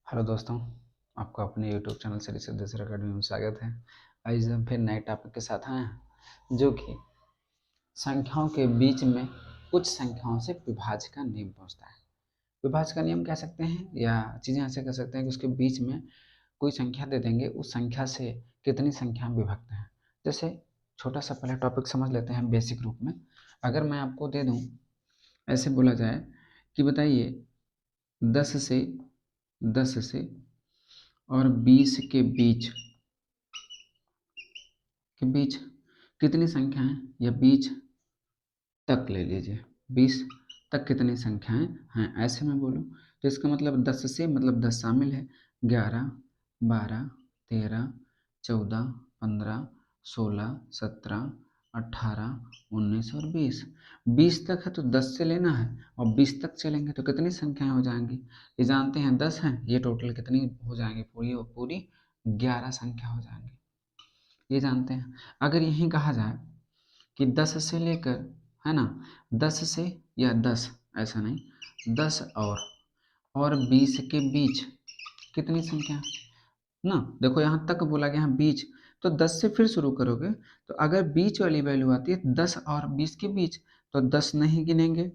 Hello दोस्तों, आपका अपने YouTube channel Shri Siddheshwar academy में स्वागत है। आज हम फिर नए टॉपिक के साथ आए हैं, जो कि संख्याओं के बीच में कुछ संख्याओं से विभाज्य का नियम पूछता है। विभाज्य का नियम कह सकते हैं या चीज़ें ऐसे कह सकते हैं कि उसके बीच में कोई संख्या दे देंगे, उस संख्या से कितनी संख्या विभक्त हैं। जैसे छोटा सा पहले टॉपिक समझ लेते हैं बेसिक रूप में। अगर मैं आपको दे दूँ, ऐसे बोला जाए कि बताइए 10 से और 20 के बीच कितनी संख्या है, या बीच तक ले लीजिए, 20 तक कितनी संख्याएं हैं, ऐसे में बोलूँ तो इसका मतलब 10 से मतलब 10 शामिल है। 11, 12, 13, 14, 15, 16, 17, 18, 19 और 20। 20 तक है तो 10 से लेना है, और 20 तक चलेंगे तो कितनी संख्याएं हो जाएंगी। ये जानते हैं 10 हैं, ये टोटल कितनी हो जाएंगी, पूरी और पूरी 11 संख्या हो जाएंगी, ये जानते हैं। अगर यही कहा जाए कि 10 से लेकर, है ना, 10 से या 10, ऐसा नहीं, 10 और 20 के बीच कितनी संख्या ना, देखो यहाँ तक बोला गया है बीच, तो 10 से फिर शुरू करोगे तो अगर बीच वाली वैल्यू आती है 10 और 20 के बीच, तो 10 नहीं गिनेंगे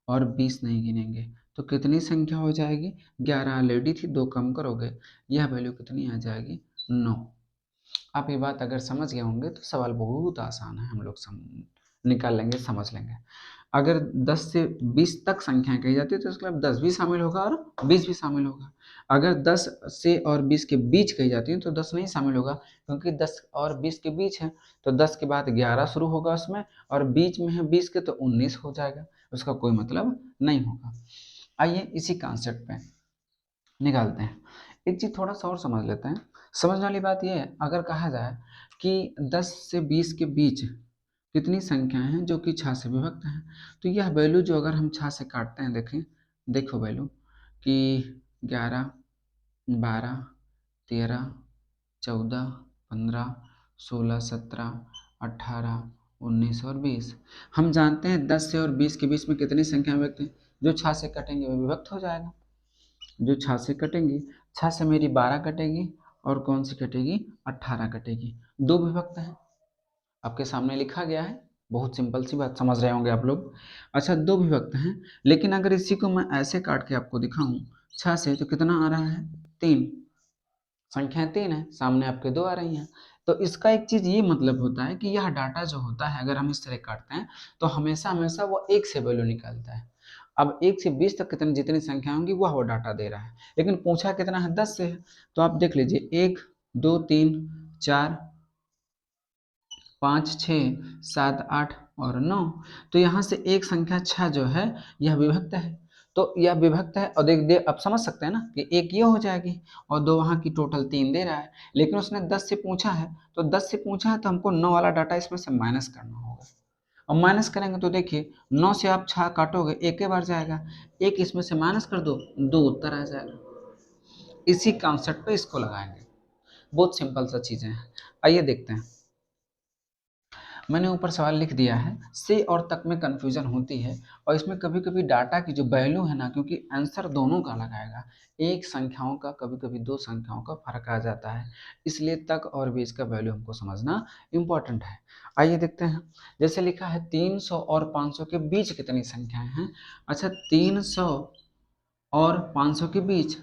और 20 नहीं गिनेंगे, तो कितनी संख्या हो जाएगी, 11 ऑलरेडी थी, 2 कम करोगे, यह वैल्यू कितनी आ जाएगी, 9। आप ये बात अगर समझ गए होंगे तो सवाल बहुत आसान है, हम लोग निकाल लेंगे, समझ लेंगे। अगर 10 से 20 तक संख्याएं कही जाती है तो इसका मतलब 10 भी शामिल होगा और 20 भी शामिल होगा। अगर 10 से और 20 के बीच कही जाती है तो 10 नहीं शामिल होगा, क्योंकि 10 और 20 के बीच है, तो 10 के बाद 11 शुरू होगा उसमें, और बीच में है 20 के तो 19 हो जाएगा, उसका कोई मतलब नहीं होगा। आइए इसी कॉन्सेप्ट पे निकालते हैं। एक चीज़ थोड़ा सा और समझ लेते हैं। समझने वाली बात यह है, अगर कहा जाए कि 10 से 20 के बीच कितनी संख्याएं हैं जो कि 6 से विभक्त हैं, तो यह वैल्यू जो अगर हम 6 से काटते हैं, देखें, देखो वैल्यू कि 11, 12, 13, 14, 15, 16, 17, 18, 19 और 20। हम जानते हैं 10 से और 20 के बीच में कितनी संख्या विभक्त है, जो 6 से कटेंगे वो विभक्त हो जाएगा। जो 6 से कटेंगी, 6 से मेरी 12 कटेगी, और कौन सी कटेगी, 18 कटेगी, दो विभक्त हैं, आपके सामने लिखा गया है। बहुत सिंपल सी बात, समझ रहे होंगे आप लोग। अच्छा, दो विभक्त हैं, लेकिन अगर इसी को मैं ऐसे काट के आपको दिखाऊं 6 से, तो कितना आ रहा है, 3। संख्याएं 3 है, सामने आपके 2 आ रही हैं। तो इसका एक चीज ये मतलब होता है कि यह डाटा जो होता है, अगर हम इस तरह काटते हैं तो हमेशा हमेशा वो 1 से वैल्यू निकालता है। अब 1 से 20 तक कितनी जितनी संख्या होंगी वह वो डाटा दे रहा है, लेकिन पूछा कितना है, 10 से है। तो आप देख लीजिए 1, 2, 3, 4, 5, 6, 7, 8 और 9। तो यहाँ से एक संख्या 6 जो है यह विभक्त है, तो यह विभक्त है, और देख दे अब समझ सकते हैं ना कि एक ये हो जाएगी और दो वहाँ की, टोटल 3 दे रहा है। लेकिन उसने 10 से पूछा है, तो 10 से पूछा है तो हमको 9 वाला डाटा इसमें से माइनस करना होगा, और माइनस करेंगे तो देखिए 9 से आप 6 काटोगे, एक के बार जाएगा, एक इसमें से माइनस कर दो, 2 उत्तर आ जाएगा। इसी कॉन्सेप्ट पे इसको लगाएंगे, बहुत सिंपल सा चीज़ें हैं। आइए देखते हैं, मैंने ऊपर सवाल लिख दिया है, से और तक में कन्फ्यूजन होती है, और इसमें कभी कभी डाटा की जो वैल्यू है ना, क्योंकि आंसर दोनों का लगाएगा, एक संख्याओं का कभी कभी दो संख्याओं का फर्क आ जाता है, इसलिए तक और बीच का वैल्यू हमको समझना इम्पोर्टेंट है। आइए देखते हैं, जैसे लिखा है 300 और 500 के बीच कितनी संख्याएं हैं। अच्छा, 300 और 500 के बीच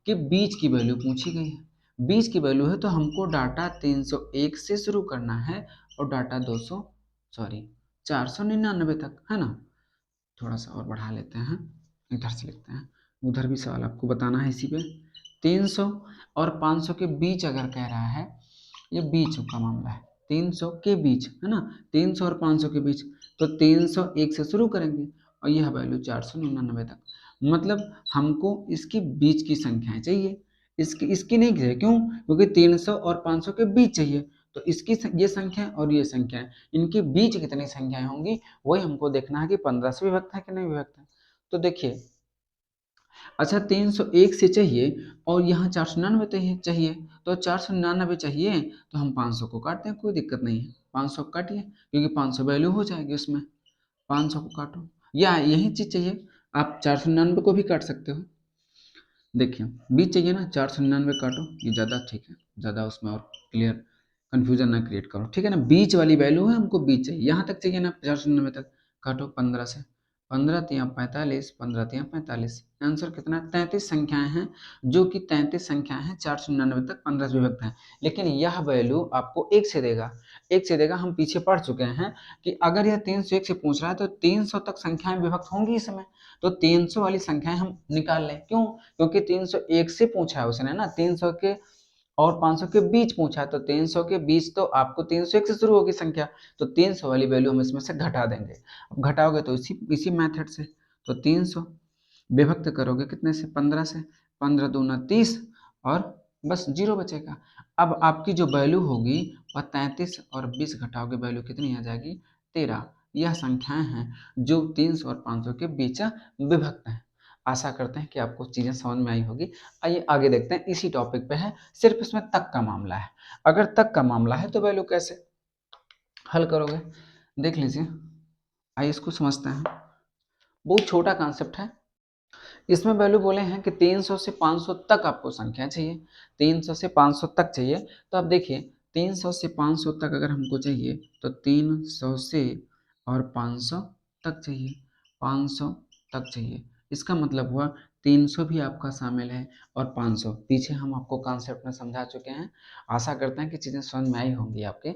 की वैल्यू पूछी गई है, बीच की वैल्यू है, तो हमको डाटा 301 से शुरू करना है और डाटा 499 तक, है ना। थोड़ा सा और बढ़ा लेते हैं, इधर से लिखते हैं, उधर भी सवाल आपको बताना है इसी पे। 300 और 500 के बीच अगर कह रहा है, ये बीच का मामला है, 300 के बीच, है ना, 300 और 500 के बीच, तो 301 से शुरू करेंगे और यह वैल्यू 499 तक, मतलब हमको इसकी बीच की संख्याएं चाहिए, इसकी इसकी नहीं चाहिए, क्यों, क्योंकि 300 और 500 के बीच चाहिए, तो इसकी ये संख्या और ये संख्या, इनके बीच कितनी संख्याएं होंगी, वही हमको देखना है कि 15 से विभक्त है कि नहीं विभक्त है। तो देखिए, अच्छा 301 से चाहिए और यहाँ 499 चाहिए, तो 499 चाहिए तो हम 500 को काटते हैं, कोई दिक्कत नहीं है, 500 को काटिए, क्योंकि 500 वैल्यू हो जाएगी उसमें, 500 को काटो, या यही चीज़ चाहिए, आप 499 को भी काट सकते हो। देखिए बीच चाहिए ना, 499 काटो, ये ज़्यादा ठीक है, ज़्यादा उसमें और क्लियर कन्फ्यूजन ना क्रिएट करो, ठीक है ना। बीच वाली वैल्यू है, हमको बीच चाहिए, यहाँ तक चाहिए ना 499 तक। काटो 15 से, 15 तिया 45, 15 तिया 45, आंसर कितना है? 33 संख्याएं हैं, जो कि 33 संख्याएं हैं 499 तक 15 से विभक्त हैं। लेकिन यह वैल्यू आपको एक से देगा, एक से देगा। हम पीछे पढ़ चुके हैं कि अगर यह 301 से पूछ रहा है तो 300 तक संख्याएं विभक्त होंगी इसमें, तो 300 वाली संख्याएं हम निकाल लें। क्यों? क्योंकि 301 से पूछा है उसने ना, 300 के और 500 के बीच पूछा है, तो 300 के बीच तो आपको 301 से शुरू होगी संख्या, तो 300 वाली वैल्यू हम इसमें से घटा देंगे। अब घटाओगे तो इसी इसी मेथड से, तो 300 विभक्त करोगे कितने से? 15 से, 15 दूना 30 और बस जीरो बचेगा। अब आपकी जो वैल्यू होगी वह 33 और 20 घटाओगे, वैल्यू कितनी आ जाएगी? 13। यह संख्याएं हैं जो 300 और 500 के बीच विभक्त हैं। आशा करते हैं कि आपको चीज़ें समझ में आई होगी। आइए आगे देखते हैं, इसी टॉपिक पे है, सिर्फ इसमें तक का मामला है। अगर तक का मामला है तो वैल्यू कैसे हल करोगे, देख लीजिए। आइए इसको समझते हैं, बहुत छोटा कॉन्सेप्ट है। इसमें वैल्यू बोले हैं कि 300 से 500 तक आपको संख्या चाहिए, 300 से 500 तक चाहिए। तो अब देखिए 300 से 500 तक अगर हमको चाहिए तो 300 से और 500 तक चाहिए, 500 तक चाहिए। इसका मतलब हुआ 300 भी आपका शामिल है और 500, पीछे हम आपको कॉन्सेप्ट में समझा चुके हैं। आशा करते हैं कि चीज़ें समझ में आई होंगी आपके।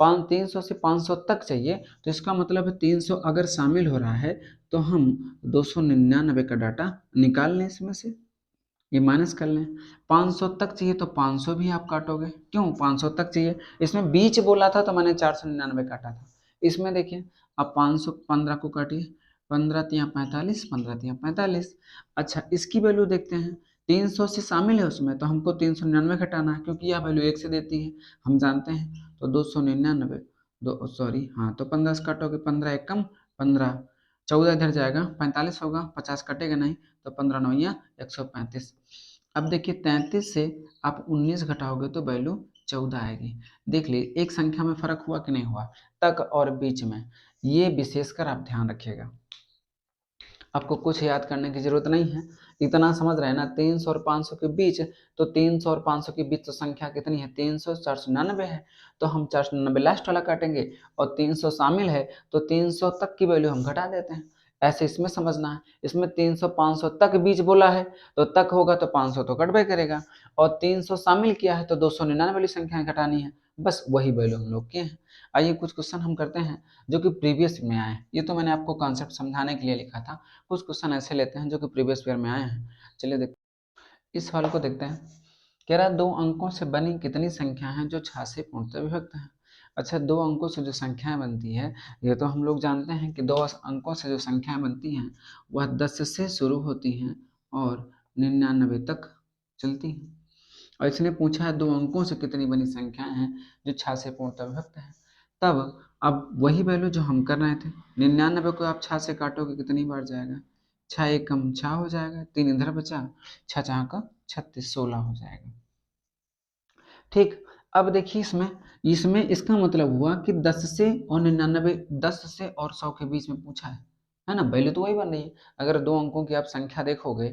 300 से 500 तक चाहिए, तो इसका मतलब है 300 अगर शामिल हो रहा है तो हम 299 का डाटा निकाल लें इसमें से, ये माइनस कर लें। 500 तक चाहिए तो 500 भी आप काटोगे, क्यों? 500 तक चाहिए, इसमें बीच बोला था तो मैंने 499 काटा था। इसमें देखिए आप 515 को काटिए, 15 तिया 45, 15 तिया 45। अच्छा इसकी वैल्यू देखते हैं, 300 से शामिल है उसमें, तो हमको 399 घटाना है, क्योंकि यह वैल्यू एक से देती है, हम जानते हैं। तो 299, दो सॉरी हाँ, तो 15 से काटोगे, 15 एक कम 15, 14 इधर जाएगा, 45 होगा, 50 कटेगा नहीं, तो 15 नौया 135। अब देखिए 33 से आप 19 घटाओगे तो वैल्यू 14 आएगी। देख लीजिए एक संख्या में फर्क हुआ कि नहीं हुआ, तक और बीच में, ये विशेषकर आप ध्यान रखिएगा। आपको कुछ याद करने की जरूरत नहीं है, इतना समझ रहे हैं ना। 300 और 500 के बीच, तो 300 और 500 के बीच तो संख्या कितनी है? 300, 499 है, तो हम 499 लास्ट वाला काटेंगे, और 300 शामिल है तो 300 तक की वैल्यू हम घटा देते हैं। ऐसे इसमें समझना है। इसमें 300 500 तक बीच बोला है, तो तक होगा तो 500 तो कटबे करेगा, और 300 शामिल किया है तो 299 वाली संख्या घटानी है, बस वही वैल्यू हम लोग के हैं। आइए कुछ क्वेश्चन हम करते हैं जो कि प्रीवियस में आए हैं। ये तो मैंने आपको कॉन्सेप्ट समझाने के लिए लिखा था, कुछ क्वेश्चन ऐसे लेते हैं जो कि प्रीवियस ईयर में आए हैं। चलिए देखते हैं, इस सवाल को देखते हैं। कह रहा है 2 अंकों से बनी कितनी संख्या हैं जो 6 से पूर्णतः विभक्त हैं। अच्छा 2 अंकों से जो संख्याएं बनती है, ये तो हम लोग जानते हैं कि 2 अंकों से जो संख्याएं बनती हैं वह 10 से शुरू होती हैं और 99 तक चलती हैं। और इसने पूछा है 2 अंकों से कितनी बनी संख्याएं हैं जो 6 से पूर्णतः विभक्त हैं। तब अब वही वैल्यू जो हम कर रहे थे, 99 को आप 6 से काटोगे कितनी बार जाएगा? 6 एक कम 6 हो जाएगा, 3 इधर बचा, 6 चार का 36, 16 हो जाएगा। ठीक, अब देखिए इसमें इसमें इसका मतलब हुआ कि 10 से और 99, 10 से और 100 के बीच में पूछा है ना। वैल्यू तो वही बन रही है। अगर 2 अंकों की आप संख्या देखोगे,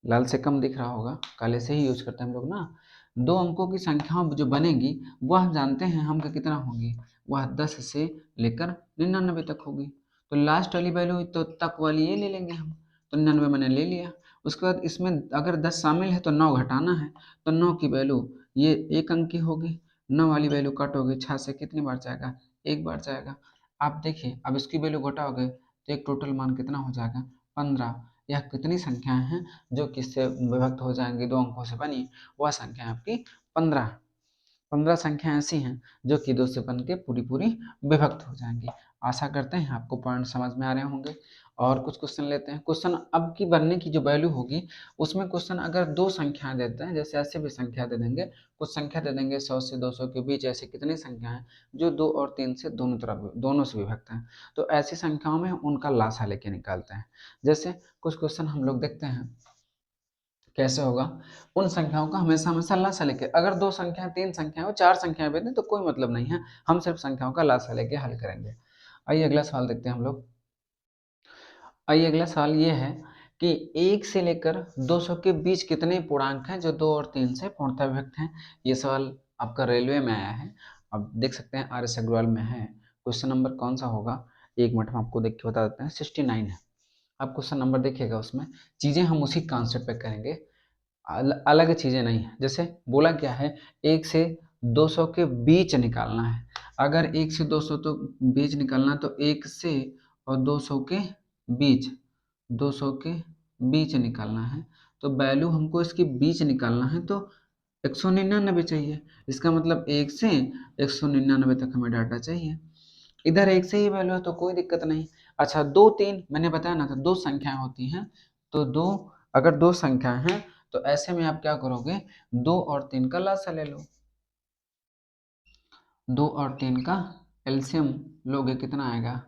लाल से कम दिख रहा होगा, काले से ही यूज करते हैं हम लोग ना। 2 अंकों की संख्या जो बनेगी वह जानते हैं हम कि कितना होगी, वह 10 से लेकर 99 तक होगी। तो लास्ट वाली वैल्यू तो तक वाली ये ले लेंगे हम, तो 99 मैंने ले लिया। उसके बाद इसमें अगर 10 शामिल है तो 9 घटाना है, तो 9 की वैल्यू ये एक अंक की होगी। 9 वाली वैल्यू काटोगे 6 से कितनी बार जाएगा? एक बार जाएगा। आप देखिए अब इसकी वैल्यू घटाओगे तो एक टोटल मान कितना हो जाएगा? 15। यह कितनी संख्याएं हैं जो किससे विभक्त हो जाएंगी? 2 अंकों से बनी, वह संख्या आपकी 15। 15 संख्या ऐसी हैं जो कि 2 से बन के पूरी पूरी विभक्त हो जाएंगी। आशा करते हैं आपको पॉइंट समझ में आ रहे होंगे। और कुछ क्वेश्चन लेते हैं। क्वेश्चन अब की बनने की जो वैल्यू होगी, उसमें क्वेश्चन अगर 2 संख्याएं देते हैं, जैसे ऐसे भी संख्या दे देंगे, कुछ संख्या दे देंगे 100 से 200 के बीच, ऐसी कितनी संख्या है जो 2 और 3 से दोनों तरफ दोनों से विभक्त हैं, तो ऐसी संख्याओं में उनका लासा लेके निकालते हैं। जैसे कुछ क्वेश्चन हम लोग देखते हैं कैसे होगा। उन संख्याओं का हमेशा हमेशा लासा लेके, अगर 2 संख्याएं 3 संख्याएं हो 4 संख्याएं भी दें तो कोई मतलब नहीं है, हम सिर्फ संख्याओं का लासा लेके हल करेंगे। आइए अगला सवाल देखते हैं हम लोग। आइए अगला सवाल ये है कि 1 से लेकर 200 के बीच कितने पूर्णांक हैं जो 2 और 3 से पूर्णतः विभक्त हैं। ये सवाल आपका रेलवे में आया है, आप देख सकते हैं आर एस अग्रवाल में है। क्वेश्चन नंबर कौन सा होगा, एक मिनट में आपको देख के बता देते हैं, 69 है। आप क्वेश्चन नंबर देखिएगा, उसमें चीज़ें हम उसी कॉन्सेप्ट पे करेंगे, अलग चीज़ें नहीं है। जैसे बोला क्या है, 1 से 200 के बीच निकालना है। अगर 1 से 200 तो बीच निकालना, तो 1 से और 200 के बीच, 200 के बीच निकालना है, तो वैल्यू हमको इसके बीच निकालना है, तो 199 चाहिए। इसका मतलब 1 से 199 तक हमें डाटा चाहिए। इधर 1 से ही वैल्यू है तो कोई दिक्कत नहीं। अच्छा, 2 3 मैंने बताया ना था, दो संख्याएं होती हैं, तो दो, अगर दो संख्या हैं तो ऐसे में आप क्या करोगे, 2 और 3 का लसा ले लो। 2 और 3 का एलसीएम लोगे, कितना आएगा।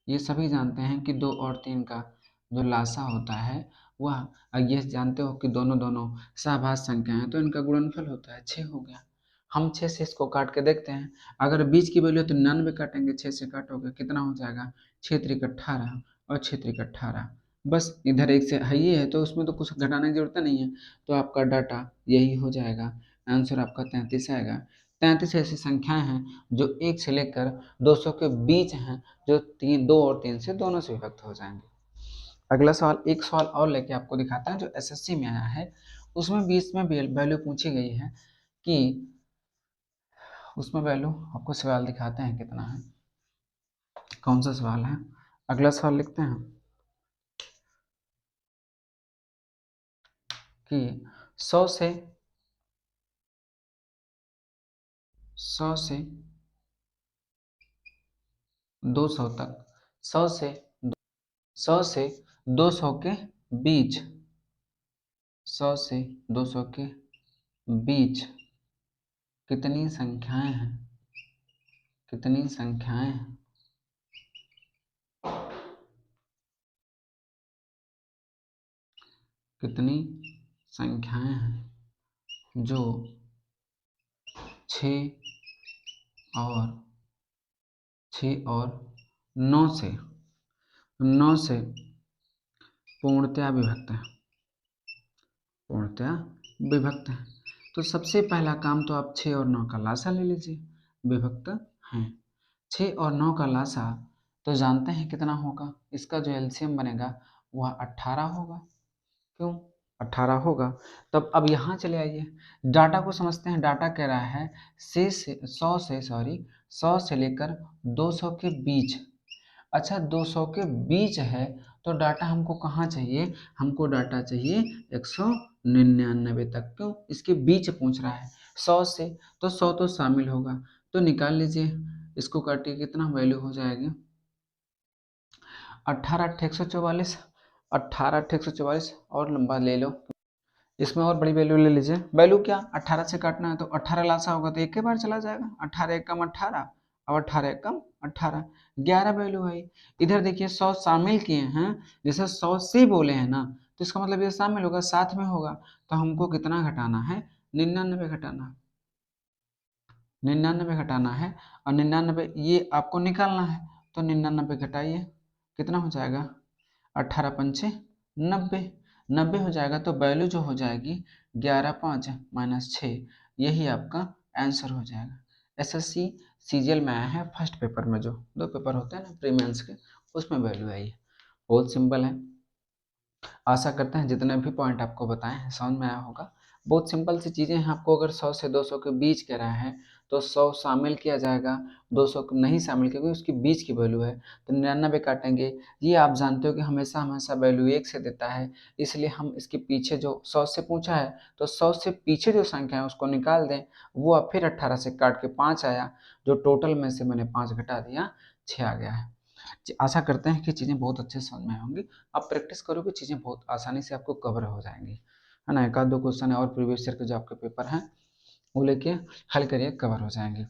ये सभी जानते हैं कि 2 और 3 का जो लासा होता है वह, ये जानते हो कि दोनों दोनों सहभाज्य संख्या हैं, तो इनका गुणनफल होता है 6 हो गया। हम 6 से इसको काट के देखते हैं, अगर बीच की वैल्यू तो 99 काटेंगे, 6 से काटोगे कितना हो जाएगा, 6 त्रिक 18 और 6 त्रिक 18। बस इधर एक से है, ये है तो उसमें तो कुछ घटाने की जरूरत नहीं है, तो आपका डाटा यही हो जाएगा। आंसर आपका 33 आएगा। 33 ऐसी संख्याएं हैं जो 1 से लेकर 200 के बीच हैं, जो 2 और 3 से दोनों से विभक्त हो जाएंगे। अगला सवाल, एक सवाल और लेके आपको दिखाता है जो एसएससी में आया है, उसमें 20 में वैल्यू पूछी गई है कि, उसमें वैल्यू आपको सवाल दिखाते हैं कितना है, कौन सा सवाल है। अगला सवाल लिखते हैं कि 100 से 100 से 200 तक, 100 से 100 से 200 के बीच, 100 से 200 के बीच कितनी संख्याएं हैं, कितनी संख्याएं हैं, कितनी संख्याएं हैं जो 6 और 9 से पूर्णतया विभक्त है, पूर्णतया विभक्त है। तो सबसे पहला काम तो आप 6 और 9 का लासा ले लीजिए, विभक्त हैं। 6 और 9 का लासा तो जानते हैं कितना होगा, इसका जो एलसीएम बनेगा वह 18 होगा। क्यों 18 होगा। तब अब यहाँ चले आइए, डाटा को समझते हैं। डाटा कह रहा है 100 से लेकर 200 के बीच। अच्छा, 200 के बीच है तो डाटा हमको कहाँ चाहिए, हमको डाटा चाहिए 199 तक। क्यों, इसके बीच पूछ रहा है 100 से, तो 100 तो शामिल होगा, तो निकाल लीजिए, इसको काटिए, कितना वैल्यू हो जाएगी, 18 8 144, 18 8 144 और लंबा ले लो, इसमें और बड़ी वैल्यू ले लीजिए। वैल्यू क्या, 18 से काटना है तो 18 लासा होगा तो एक के बार चला जाएगा, 18 एक कम 18 और 18 एक कम 18, 11 वैल्यू है। इधर देखिए 100 शामिल किए हैं, जैसे 100 से बोले हैं ना, तो इसका मतलब ये शामिल होगा, साथ में होगा, तो हमको कितना घटाना है, 99 घटाना, 99 घटाना है। और 99 ये आपको निकालना है, तो 99 घटाइए, कितना हो जाएगा, 18 पंचे 90, 90 हो जाएगा। तो वैल्यू जो हो जाएगी 11 5 -6, यही आपका आंसर हो जाएगा। एसएससी सीजीएल में आया है फर्स्ट पेपर में, जो दो पेपर होते हैं ना प्री मेंस के, उसमें वैल्यू आई है। बहुत सिंपल है। आशा करते हैं जितने भी पॉइंट आपको बताए हैं समझ में आया होगा। बहुत सिंपल सी चीज़ें हैं। आपको अगर 100 से 200 के बीच कह रहा है तो 100 शामिल किया जाएगा, 200 को नहीं शामिल किया, क्योंकि उसके बीच की वैल्यू है, तो 99 काटेंगे। ये आप जानते हो कि हमेशा हमेशा वैल्यू 1 से देता है, इसलिए हम इसके पीछे जो 100 से पूछा है तो 100 से पीछे जो संख्या है उसको निकाल दें। वो अब फिर 18 से काट के 5 आया, जो टोटल में से मैंने 5 घटा दिया, 6 आ गया है। आशा करते हैं कि चीज़ें बहुत अच्छे से समझ में होंगी। आप प्रैक्टिस करोगे, चीज़ें बहुत आसानी से आपको कवर हो जाएंगी, है ना। एक आध दो क्वेश्चन है और प्रीवियस ईयर के जो आपके पेपर हैं वो लेके हल करिए, कवर हो जाएंगे।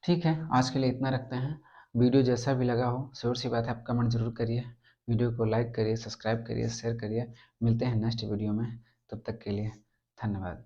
ठीक है, आज के लिए इतना रखते हैं। वीडियो जैसा भी लगा हो, श्योर सी बात है आप कमेंट जरूर करिए, वीडियो को लाइक करिए, सब्सक्राइब करिए, शेयर करिए। मिलते हैं नेक्स्ट वीडियो में, तब तक के लिए धन्यवाद।